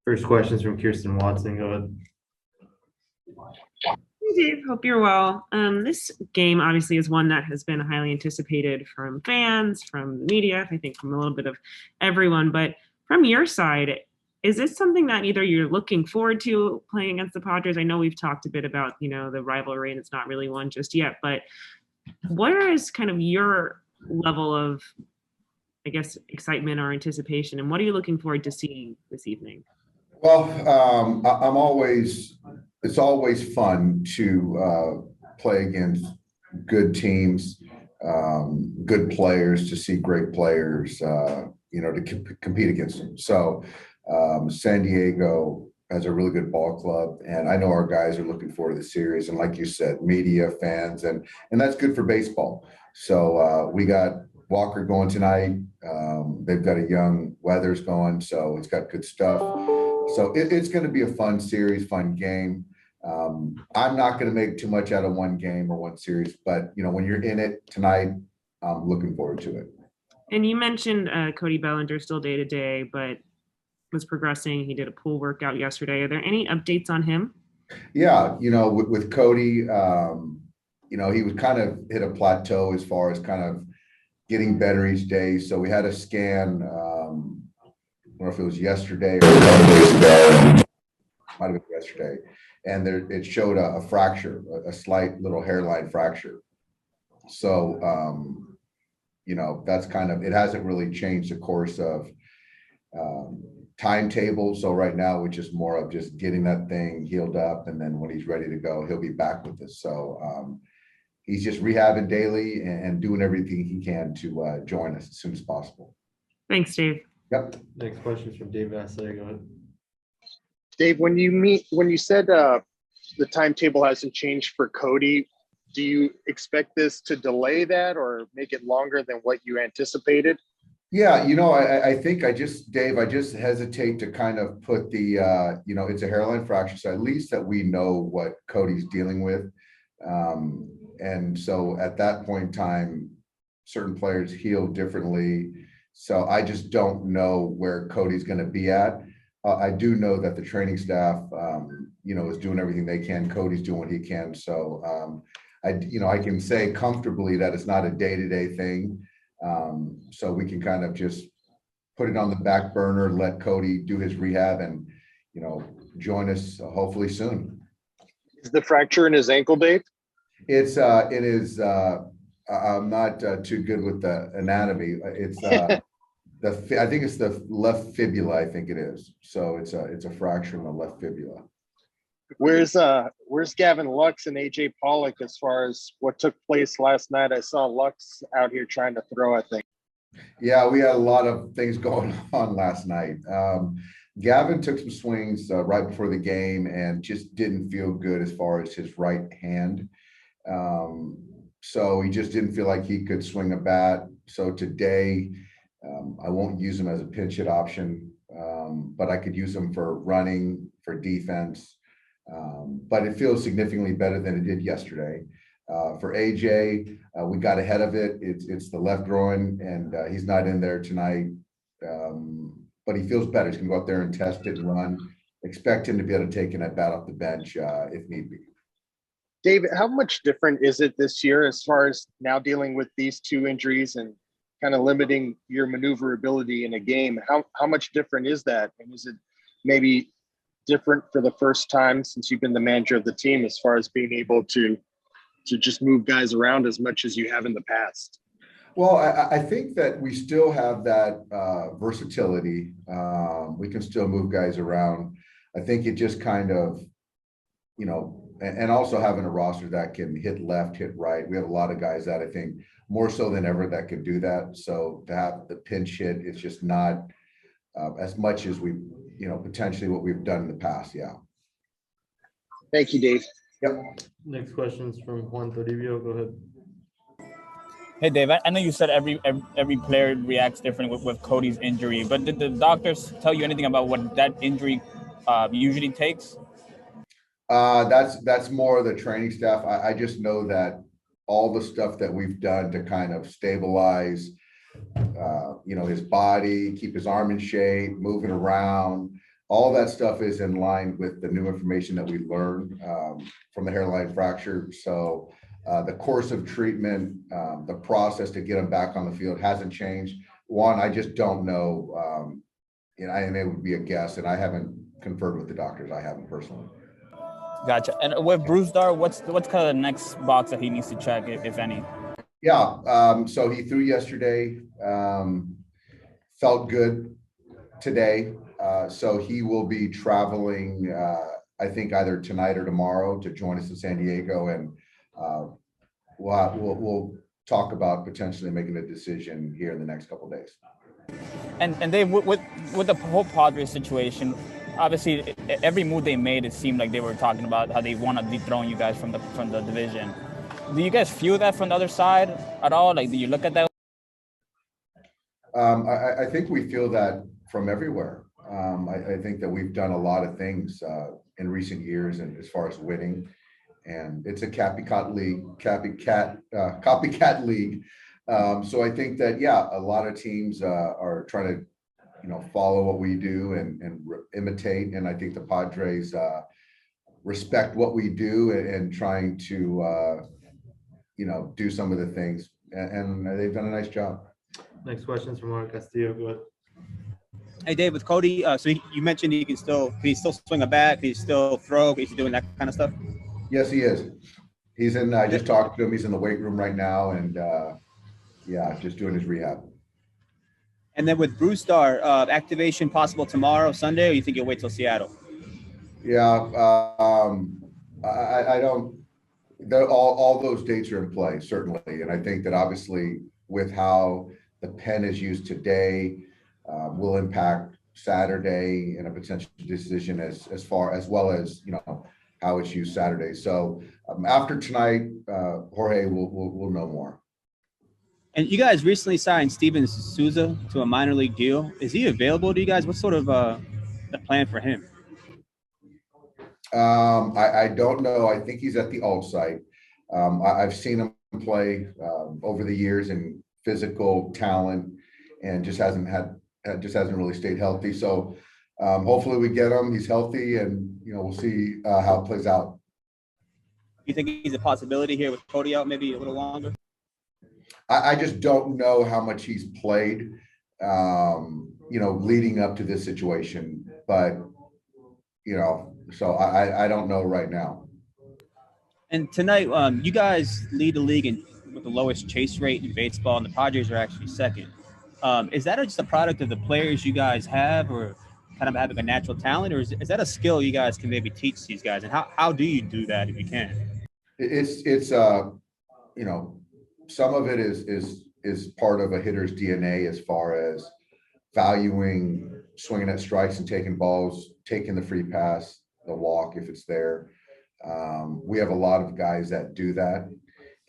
First question's from Kirsten Watson. Go ahead. Hey Dave, hope you're well. This game obviously is one that has been highly anticipated from fans, from the media, I think from a little bit of everyone. But from your side, is this something that either you're looking forward to playing against the Padres? I know we've talked a bit about, the rivalry and it's not really one just yet, but what is kind of your level of, I guess, excitement or anticipation, and what are you looking forward to seeing this evening? Well, it's always fun to play against good teams, good players, to see great players, to compete against them. So San Diego has a really good ball club, and I know our guys are looking forward to the series. And like you said, media, fans, and that's good for baseball. So we got Walker going tonight. They've got a young Weathers going, so it's got good stuff. So it's going to be a fun series, fun game. I'm not going to make too much out of one game or one series, but when you're in it tonight, I'm looking forward to it. And you mentioned Cody Bellinger still day to day, but was progressing. He did a pool workout yesterday. Are there any updates on him? Yeah, with Cody, he was kind of hit a plateau as far as kind of getting better each day. So we had a scan. I don't know if it was yesterday or a couple days ago. Might have been yesterday, and it showed a fracture, a slight little hairline fracture. So, that's kind of, it hasn't really changed the course of timetable. So right now, it's just more of just getting that thing healed up, and then when he's ready to go, he'll be back with us. So he's just rehabbing daily and doing everything he can to join us as soon as possible. Thanks, Dave. Yep. Next question is from Dave Vassay. Go ahead. Dave, when you said the timetable hasn't changed for Cody, do you expect this to delay that or make it longer than what you anticipated? Yeah, I think Dave, I just hesitate to kind of put the, it's a hairline fracture, so at least that we know what Cody's dealing with. And so at that point in time, certain players heal differently. So I just don't know where Cody's going to be at. I do know that the training staff, is doing everything they can. Cody's doing what he can. So, I can say comfortably that it's not a day-to-day thing. So we can kind of just put it on the back burner, let Cody do his rehab and, join us hopefully soon. Is the fracture in his ankle, Dave? It is, I'm not too good with the anatomy. It's, I think it's the left fibula. I think it is. So it's a fracture in the left fibula. Where's Gavin Lux and AJ Pollock as far as what took place last night? I saw Lux out here trying to throw, I think. Yeah, we had a lot of things going on last night. Gavin took some swings right before the game and just didn't feel good as far as his right hand. So he just didn't feel like he could swing a bat. So today, I won't use him as a pinch hit option, but I could use him for running, for defense. But it feels significantly better than it did yesterday. For AJ, we got ahead of it. It's the left groin, and he's not in there tonight. But he feels better. He's going to go out there and test it and run. Expect him to be able to take an at bat off the bench if need be. David, how much different is it this year as far as now dealing with these two injuries and kind of limiting your maneuverability in a game? How much different is that? And is it maybe different for the first time since you've been the manager of the team as far as being able to just move guys around as much as you have in the past? Well, I think that we still have that versatility. We can still move guys around. I think it just kind of, and also having a roster that can hit left, hit right. We have a lot of guys that I think more so than ever that can do that. So to have the pinch hit, it's just not as much as we, potentially what we've done in the past. Yeah. Thank you, Dave. Yep. Next question is from Juan Toribio. Go ahead. Hey, Dave, I know you said every player reacts different with Cody's injury, but did the doctors tell you anything about what that injury usually takes? That's more of the training staff. I just know that all the stuff that we've done to kind of stabilize, his body, keep his arm in shape, moving around, all that stuff is in line with the new information that we learned from the hairline fracture. So the course of treatment, the process to get him back on the field hasn't changed. Juan, I just don't know. And it would be a guess, and I haven't conferred with the doctors. I haven't personally. Gotcha. And with Bruce Dar, what's kind of the next box that he needs to check, if any? Yeah. So he threw yesterday. Felt good today. So he will be traveling, I think either tonight or tomorrow to join us in San Diego, and we'll talk about potentially making a decision here in the next couple of days. And Dave, with the whole Padres situation, obviously every move they made, it seemed like they were talking about how they want to dethrone you guys from the division. Do you guys feel that from the other side at all? Like, do you look at that? I think we feel that from everywhere. I think that we've done a lot of things in recent years, and as far as winning, and it's a copycat league. So I think that, yeah, a lot of teams are trying to, follow what we do and imitate. And I think the Padres respect what we do and trying to, do some of the things, and they've done a nice job. Next question is from Jorge Castillo. Go ahead. Hey, Dave, with Cody, so you mentioned can he still swing a bat? Can he still throw? Is he doing that kind of stuff? Yes, he is. He's in. I just talked to him. He's in the weight room right now, and just doing his rehab. And then with Bruce Dar, activation possible tomorrow, Sunday, or you think you'll wait till Seattle? Yeah, I don't. All those dates are in play, certainly, and I think that obviously with how the pen is used today, will impact Saturday and a potential decision as well as how it's used Saturday. So after tonight, Jorge will know more. And you guys recently signed Steven Souza to a minor league deal. Is he available to you guys? What's sort of the plan for him? I don't know. I think he's at the alt site. I've seen him play over the years, and physical talent, and just hasn't really stayed healthy. So hopefully we get him. He's healthy, and we'll see how it plays out. You think he's a possibility here with Cody out maybe a little longer? I just don't know how much he's played, leading up to this situation. But, so I don't know right now. And tonight, you guys lead the league with the lowest chase rate in baseball, and the Padres are actually second. Is that just a product of the players you guys have, or kind of having a natural talent, or is that a skill you guys can maybe teach these guys? And how do you do that if you can? It's some of it is part of a hitter's DNA as far as valuing swinging at strikes and taking balls, taking the free pass, the walk if it's there. We have a lot of guys that do that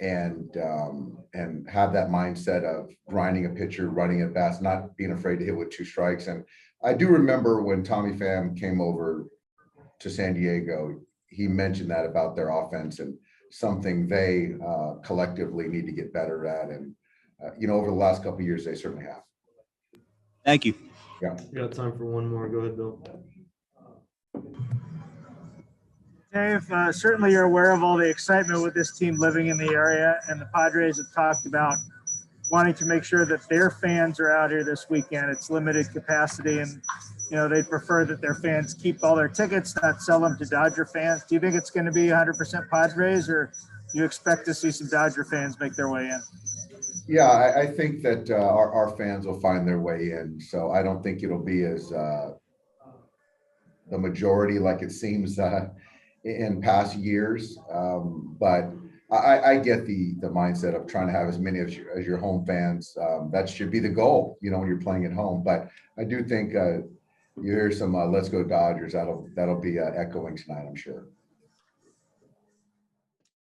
and have that mindset of grinding a pitcher, running at bats, not being afraid to hit with 2 strikes. And I do remember when Tommy Pham came over to San Diego, he mentioned that about their offense and something they collectively need to get better at. And, over the last couple of years, they certainly have. Thank you. Yeah. We got time for one more. Go ahead, Bill. Dave, certainly you're aware of all the excitement with this team living in the area, and the Padres have talked about wanting to make sure that their fans are out here this weekend. It's limited capacity, and they'd prefer that their fans keep all their tickets, not sell them to Dodger fans. Do you think it's going to be 100% Padres, or do you expect to see some Dodger fans make their way in? Yeah, I think that our fans will find their way in. So I don't think it'll be as the majority like it seems in past years. But I get the mindset of trying to have as many as your home fans. That should be the goal, when you're playing at home. But I do think you hear some "Let's Go Dodgers." That'll be echoing tonight, I'm sure.